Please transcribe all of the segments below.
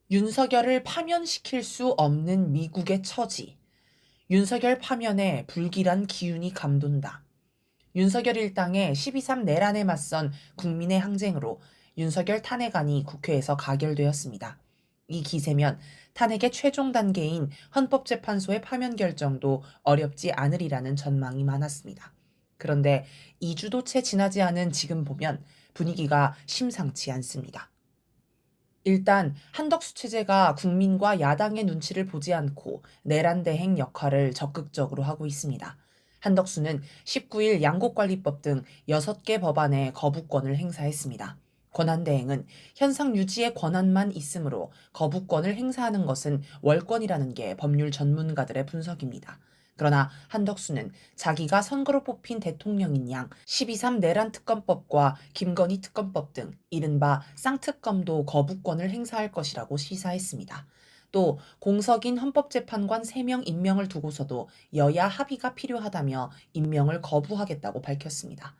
윤석열을 파면시킬 수 없는 미국의 처지. 윤석열 파면에 불길한 기운이 감돈다. 윤석열 일당의 12.3 내란에 맞선 국민의 항쟁으로 윤석열 탄핵안이 국회에서 가결되었습니다. 이 기세면 탄핵의 최종 단계인 헌법재판소의 파면 결정도 어렵지 않으리라는 전망이 많았습니다. 그런데 2주도 채 지나지 않은 지금 보면 분위기가 심상치 않습니다. 일단 한덕수 체제가 국민과 야당의 눈치를 보지 않고 내란 대행 역할을 적극적으로 하고 있습니다. 한덕수는 19일 양곡관리법 등 6개 법안에 거부권을 행사했습니다. 권한대행은 현상 유지의 권한만 있으므로 거부권을 행사하는 것은 월권이라는 게 법률 전문가들의 분석입니다. 그러나 한덕수는 자기가 선거로 뽑힌 대통령인 양 12.3 내란 특검법과 김건희 특검법 등 이른바 쌍특검도 거부권을 행사할 것이라고 시사했습니다. 또 공석인 헌법재판관 3명 임명을 두고서도 여야 합의가 필요하다며 임명을 거부하겠다고 밝혔습니다.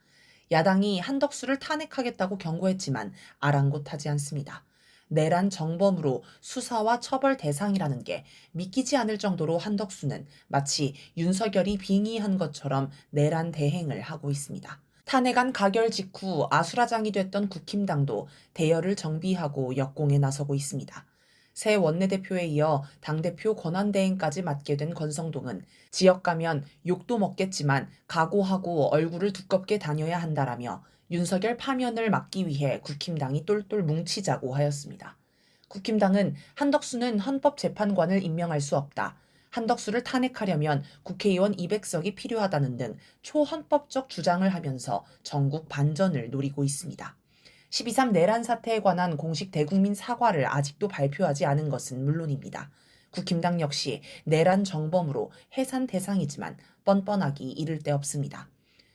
야당이 한덕수를 탄핵하겠다고 경고했지만 아랑곳하지 않습니다. 내란 정범으로 수사와 처벌 대상이라는 게 믿기지 않을 정도로 한덕수는 마치 윤석열이 빙의한 것처럼 내란 대행을 하고 있습니다. 탄핵안 가결 직후 아수라장이 됐던 국힘당도 대열을 정비하고 역공에 나서고 있습니다. 새 원내대표에 이어 당대표 권한대행까지 맡게 된 권성동은 지역 가면 욕도 먹겠지만 각오하고 얼굴을 두껍게 다녀야 한다라며 윤석열 파면을 막기 위해 국힘당이 똘똘 뭉치자고 하였습니다. 국힘당은 한덕수는 헌법재판관을 임명할 수 없다. 한덕수를 탄핵하려면 국회의원 200석이 필요하다는 등 초헌법적 주장을 하면서 전국 반전을 노리고 있습니다. 12.3 내란 사태에 관한 공식 대국민 사과를 아직도 발표하지 않은 것은 물론입니다. 국힘당 역시 내란 정범으로 해산 대상이지만 뻔뻔하기 이를 데 없습니다.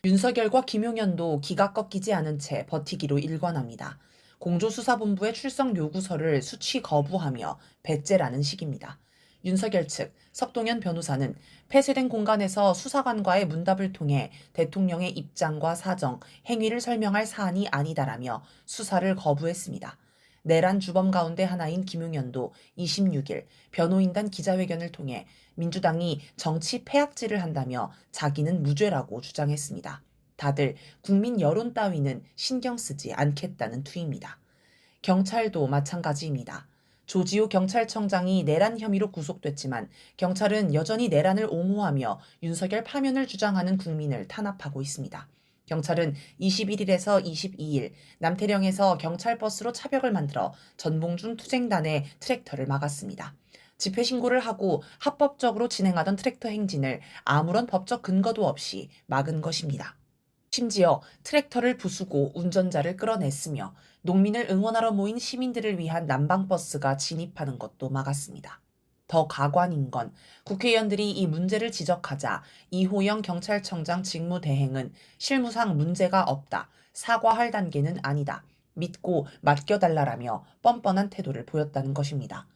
윤석열과 김용현도 기가 꺾이지 않은 채 버티기로 일관합니다. 공조수사본부의 출석 요구서를 수취 거부하며 배째라는 식입니다. 윤석열 측 석동현 변호사는 폐쇄된 공간에서 수사관과의 문답을 통해 대통령의 입장과 사정, 행위를 설명할 사안이 아니다라며 수사를 거부했습니다. 내란 주범 가운데 하나인 김용현도 26일 변호인단 기자회견을 통해 민주당이 정치 폐악질을 한다며 자기는 무죄라고 주장했습니다. 다들 국민 여론 따위는 신경 쓰지 않겠다는 투입니다. 경찰도 마찬가지입니다. 조지호 경찰청장이 내란 혐의로 구속됐지만 경찰은 여전히 내란을 옹호하며 윤석열 파면을 주장하는 국민을 탄압하고 있습니다. 경찰은 21일에서 22일 남태령에서 경찰버스로 차벽을 만들어 전봉준 투쟁단의 트랙터를 막았습니다. 집회 신고를 하고 합법적으로 진행하던 트랙터 행진을 아무런 법적 근거도 없이 막은 것입니다. 심지어 트랙터를 부수고 운전자를 끌어냈으며 농민을 응원하러 모인 시민들을 위한 난방버스가 진입하는 것도 막았습니다. 더 가관인 건 국회의원들이 이 문제를 지적하자 이호영 경찰청장 직무대행은 실무상 문제가 없다. 사과할 단계는 아니다. 믿고 맡겨달라라며 뻔뻔한 태도를 보였다는 것입니다.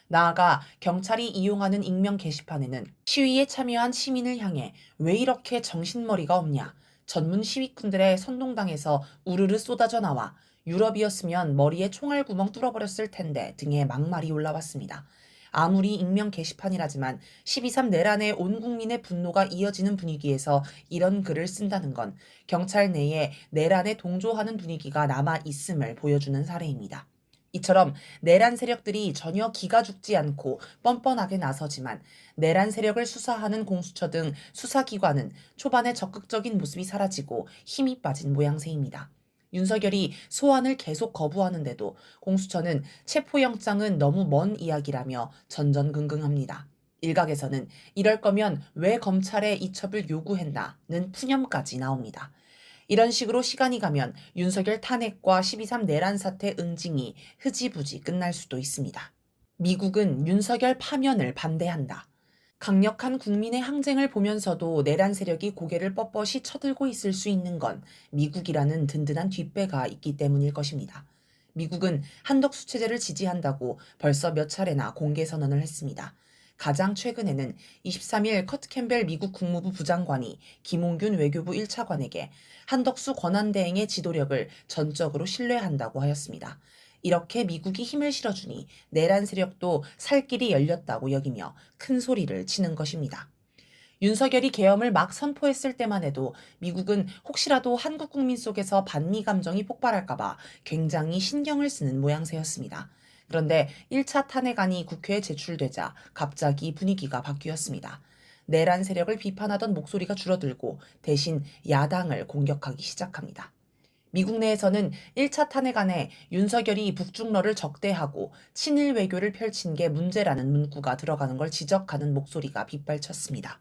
나아가 경찰이 이용하는 익명 게시판에는 시위에 참여한 시민을 향해 왜 이렇게 정신머리가 없냐. 전문 시위꾼들의 선동당에서 우르르 쏟아져 나와 유럽이었으면 머리에 총알 구멍 뚫어버렸을 텐데 등의 막말이 올라왔습니다. 아무리 익명 게시판이라지만 12.3 내란에 온 국민의 분노가 이어지는 분위기에서 이런 글을 쓴다는 건 경찰 내에 내란에 동조하는 분위기가 남아 있음을 보여주는 사례입니다. 이처럼 내란 세력들이 전혀 기가 죽지 않고 뻔뻔하게 나서지만 내란 세력을 수사하는 공수처 등 수사기관은 초반에 적극적인 모습이 사라지고 힘이 빠진 모양새입니다. 윤석열이 소환을 계속 거부하는데도 공수처는 체포영장은 너무 먼 이야기라며 전전긍긍합니다. 일각에서는 이럴 거면 왜 검찰에 이첩을 요구했나는 푸념까지 나옵니다. 이런 식으로 시간이 가면 윤석열 탄핵과 12.3 내란 사태 응징이 흐지부지 끝날 수도 있습니다. 미국은 윤석열 파면을 반대한다. 강력한 국민의 항쟁을 보면서도 내란 세력이 고개를 뻣뻣이 쳐들고 있을 수 있는 건 미국이라는 든든한 뒷배가 있기 때문일 것입니다. 미국은 한덕수 체제를 지지한다고 벌써 몇 차례나 공개 선언을 했습니다. 가장 최근에는 23일 커트 캠벨 미국 국무부 부장관이 김홍균 외교부 1차관에게 한덕수 권한대행의 지도력을 전적으로 신뢰한다고 하였습니다. 이렇게 미국이 힘을 실어주니 내란 세력도 살 길이 열렸다고 여기며 큰 소리를 치는 것입니다. 윤석열이 계엄을 막 선포했을 때만 해도 미국은 혹시라도 한국 국민 속에서 반미 감정이 폭발할까봐 굉장히 신경을 쓰는 모양새였습니다. 그런데 1차 탄핵안이 국회에 제출되자 갑자기 분위기가 바뀌었습니다. 내란 세력을 비판하던 목소리가 줄어들고 대신 야당을 공격하기 시작합니다. 미국 내에서는 1차 탄핵안에 윤석열이 북중러를 적대하고 친일 외교를 펼친 게 문제라는 문구가 들어가는 걸 지적하는 목소리가 빗발쳤습니다.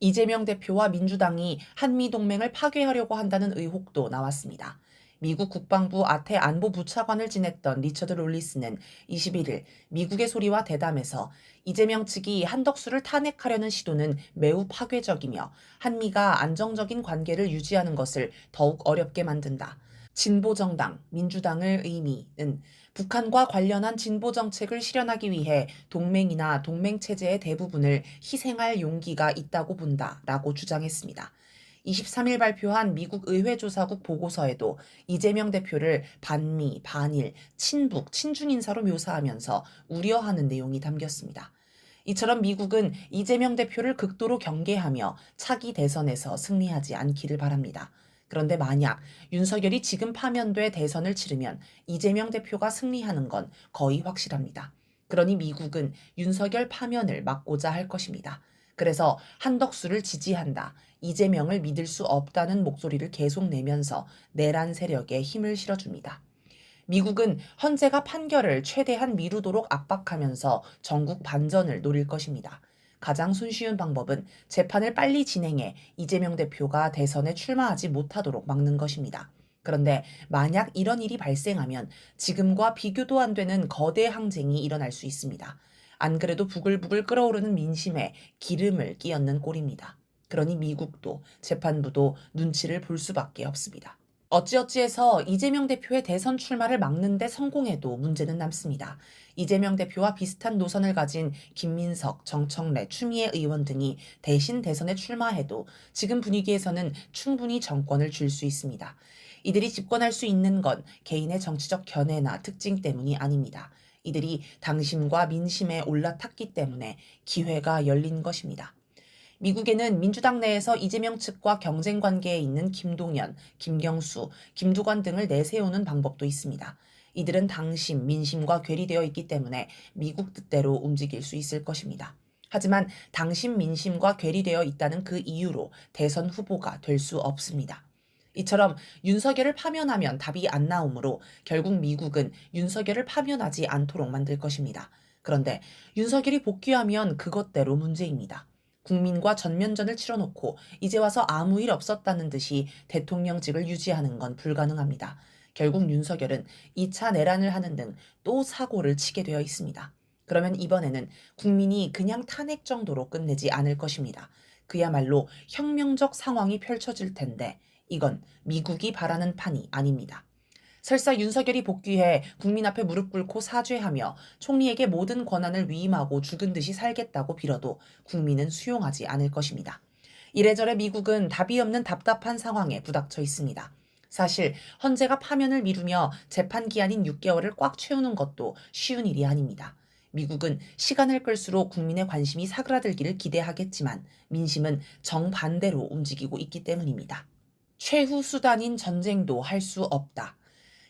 이재명 대표와 민주당이 한미동맹을 파괴하려고 한다는 의혹도 나왔습니다. 미국 국방부 아태 안보부 차관을 지냈던 리처드 롤리스는 21일 미국의 소리와 대담에서 이재명 측이 한덕수를 탄핵하려는 시도는 매우 파괴적이며 한미가 안정적인 관계를 유지하는 것을 더욱 어렵게 만든다. 진보정당, 민주당을 의미는 북한과 관련한 진보 정책을 실현하기 위해 동맹이나 동맹체제의 대부분을 희생할 용기가 있다고 본다라고 주장했습니다. 23일 발표한 미국 의회조사국 보고서에도 이재명 대표를 반미, 반일, 친북, 친중 인사로 묘사하면서 우려하는 내용이 담겼습니다. 이처럼 미국은 이재명 대표를 극도로 경계하며 차기 대선에서 승리하지 않기를 바랍니다. 그런데 만약 윤석열이 지금 파면돼 대선을 치르면 이재명 대표가 승리하는 건 거의 확실합니다. 그러니 미국은 윤석열 파면을 막고자 할 것입니다. 그래서 한덕수를 지지한다, 이재명을 믿을 수 없다는 목소리를 계속 내면서 내란 세력에 힘을 실어줍니다. 미국은 헌재가 판결을 최대한 미루도록 압박하면서 전국 반전을 노릴 것입니다. 가장 손쉬운 방법은 재판을 빨리 진행해 이재명 대표가 대선에 출마하지 못하도록 막는 것입니다. 그런데 만약 이런 일이 발생하면 지금과 비교도 안 되는 거대 항쟁이 일어날 수 있습니다. 안 그래도 부글부글 끓어오르는 민심에 기름을 끼얹는 꼴입니다. 그러니 미국도 재판부도 눈치를 볼 수밖에 없습니다. 어찌어찌해서 이재명 대표의 대선 출마를 막는 데 성공해도 문제는 남습니다. 이재명 대표와 비슷한 노선을 가진 김민석, 정청래, 추미애 의원 등이 대신 대선에 출마해도 지금 분위기에서는 충분히 정권을 줄 수 있습니다. 이들이 집권할 수 있는 건 개인의 정치적 견해나 특징 때문이 아닙니다. 이들이 당심과 민심에 올라탔기 때문에 기회가 열린 것입니다. 미국에는 민주당 내에서 이재명 측과 경쟁 관계에 있는 김동연, 김경수, 김두관 등을 내세우는 방법도 있습니다. 이들은 당심, 민심과 괴리되어 있기 때문에 미국 뜻대로 움직일 수 있을 것입니다. 하지만 당심, 민심과 괴리되어 있다는 그 이유로 대선 후보가 될 수 없습니다. 이처럼 윤석열을 파면하면 답이 안 나오므로 결국 미국은 윤석열을 파면하지 않도록 만들 것입니다. 그런데 윤석열이 복귀하면 그것대로 문제입니다. 국민과 전면전을 치러놓고 이제 와서 아무 일 없었다는 듯이 대통령직을 유지하는 건 불가능합니다. 결국 윤석열은 2차 내란을 하는 등 또 사고를 치게 되어 있습니다. 그러면 이번에는 국민이 그냥 탄핵 정도로 끝내지 않을 것입니다. 그야말로 혁명적 상황이 펼쳐질 텐데 이건 미국이 바라는 판이 아닙니다. 설사 윤석열이 복귀해 국민 앞에 무릎 꿇고 사죄하며 총리에게 모든 권한을 위임하고 죽은 듯이 살겠다고 빌어도 국민은 수용하지 않을 것입니다. 이래저래 미국은 답이 없는 답답한 상황에 부닥쳐 있습니다. 사실 헌재가 파면을 미루며 재판 기한인 6개월을 꽉 채우는 것도 쉬운 일이 아닙니다. 미국은 시간을 끌수록 국민의 관심이 사그라들기를 기대하겠지만 민심은 정반대로 움직이고 있기 때문입니다. 최후 수단인 전쟁도 할 수 없다.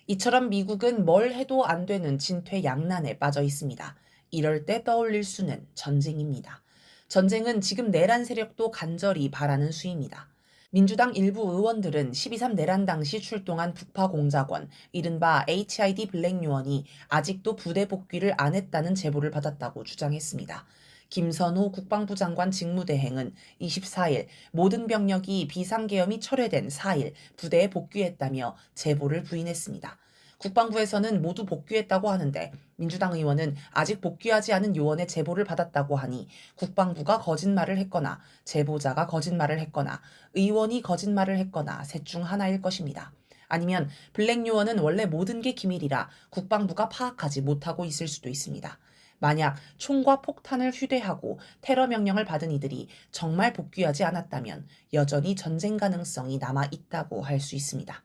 이처럼 미국은 뭘 해도 안 되는 진퇴양난에 빠져 있습니다. 이럴 때 떠올릴 수는 전쟁입니다. 전쟁은 지금 내란 세력도 간절히 바라는 수입니다. 민주당 일부 의원들은 12.3 내란 당시 출동한 북파 공작원, 이른바 HID 블랙 요원이 아직도 부대 복귀를 안 했다는 제보를 받았다고 주장했습니다. 김선호 국방부 장관 직무대행은 24일 모든 병력이 비상계엄이 철회된 4일 부대에 복귀했다며 제보를 부인했습니다. 국방부에서는 모두 복귀했다고 하는데 민주당 의원은 아직 복귀하지 않은 요원의 제보를 받았다고 하니 국방부가 거짓말을 했거나 제보자가 거짓말을 했거나 의원이 거짓말을 했거나 셋 중 하나일 것입니다. 아니면 블랙 요원은 원래 모든 게 기밀이라 국방부가 파악하지 못하고 있을 수도 있습니다. 만약 총과 폭탄을 휴대하고 테러 명령을 받은 이들이 정말 복귀하지 않았다면 여전히 전쟁 가능성이 남아 있다고 할 수 있습니다.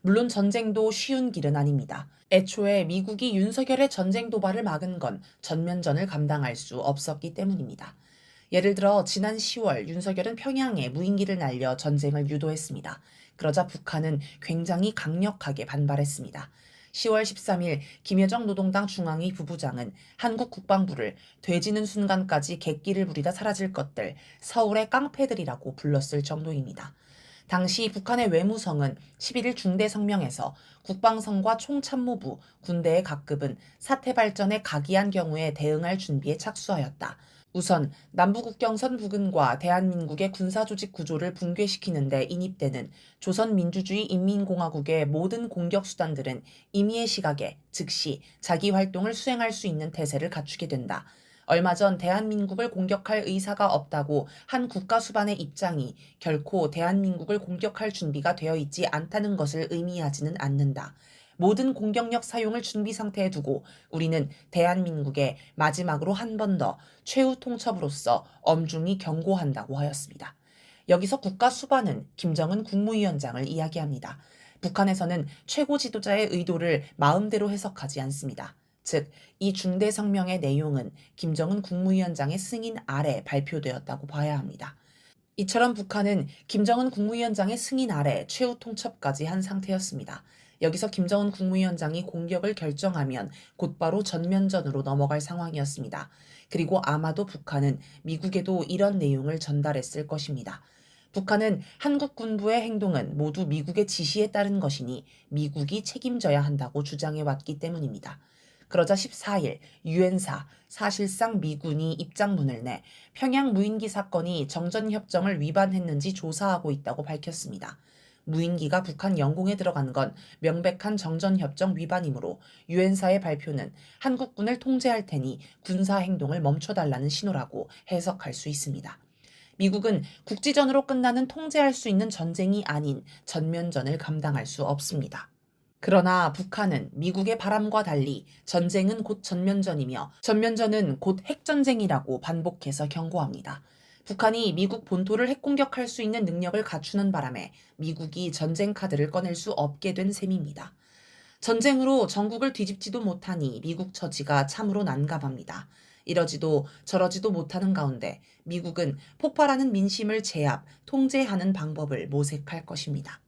물론 전쟁도 쉬운 길은 아닙니다. 애초에 미국이 윤석열의 전쟁 도발을 막은 건 전면전을 감당할 수 없었기 때문입니다. 예를 들어 지난 10월 윤석열은 평양에 무인기를 날려 전쟁을 유도했습니다. 그러자 북한은 굉장히 강력하게 반발했습니다. 10월 13일 김여정 노동당 중앙위 부부장은 한국 국방부를 돼지는 순간까지 객기를 부리다 사라질 것들, 서울의 깡패들이라고 불렀을 정도입니다. 당시 북한의 외무성은 11일 중대 성명에서 국방성과 총참모부, 군대의 각급은 사태 발전에 각이한 경우에 대응할 준비에 착수하였다. 우선 남부국경선 부근과 대한민국의 군사조직 구조를 붕괴시키는 데 인입되는 조선민주주의인민공화국의 모든 공격수단들은 임의의 시각에 즉시 자기 활동을 수행할 수 있는 태세를 갖추게 된다. 얼마 전 대한민국을 공격할 의사가 없다고 한 국가수반의 입장이 결코 대한민국을 공격할 준비가 되어 있지 않다는 것을 의미하지는 않는다. 모든 공격력 사용을 준비 상태에 두고 우리는 대한민국에 마지막으로 한 번 더 최후 통첩으로서 엄중히 경고한다고 하였습니다. 여기서 국가수반은 김정은 국무위원장을 이야기합니다. 북한에서는 최고 지도자의 의도를 마음대로 해석하지 않습니다. 즉, 이 중대 성명의 내용은 김정은 국무위원장의 승인 아래 발표되었다고 봐야 합니다. 이처럼 북한은 김정은 국무위원장의 승인 아래 최후 통첩까지 한 상태였습니다. 여기서 김정은 국무위원장이 공격을 결정하면 곧바로 전면전으로 넘어갈 상황이었습니다. 그리고 아마도 북한은 미국에도 이런 내용을 전달했을 것입니다. 북한은 한국 군부의 행동은 모두 미국의 지시에 따른 것이니 미국이 책임져야 한다고 주장해 왔기 때문입니다. 그러자 14일 유엔사 사실상 미군이 입장문을 내 평양 무인기 사건이 정전협정을 위반했는지 조사하고 있다고 밝혔습니다. 무인기가 북한 영공에 들어간 건 명백한 정전협정 위반이므로 유엔사의 발표는 한국군을 통제할 테니 군사행동을 멈춰달라는 신호라고 해석할 수 있습니다. 미국은 국지전으로 끝나는 통제할 수 있는 전쟁이 아닌 전면전을 감당할 수 없습니다. 그러나 북한은 미국의 바람과 달리 전쟁은 곧 전면전이며 전면전은 곧 핵전쟁이라고 반복해서 경고합니다. 북한이 미국 본토를 핵공격할 수 있는 능력을 갖추는 바람에 미국이 전쟁 카드를 꺼낼 수 없게 된 셈입니다. 전쟁으로 전국을 뒤집지도 못하니 미국 처지가 참으로 난감합니다. 이러지도 저러지도 못하는 가운데 미국은 폭발하는 민심을 제압, 통제하는 방법을 모색할 것입니다.